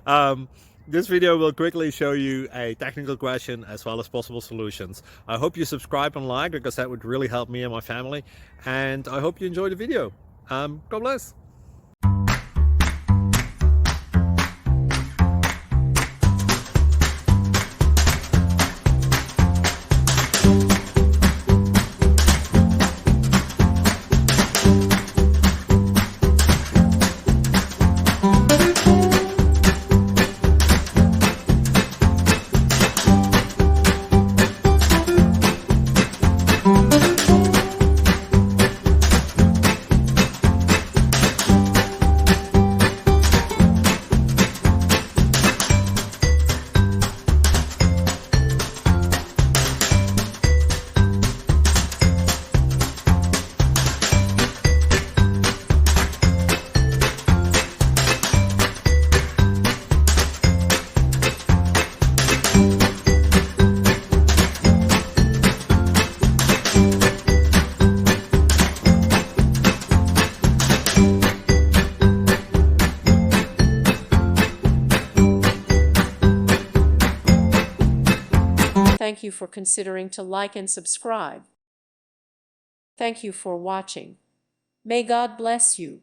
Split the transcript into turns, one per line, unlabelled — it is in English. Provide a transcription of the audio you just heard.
um, this video will quickly show you a technical question as well as possible solutions. I hope you subscribe and like, because that would really help me and my family. And I hope you enjoy the video. God bless.
Thank you for considering to like and subscribe. Thank you for watching. May God bless you.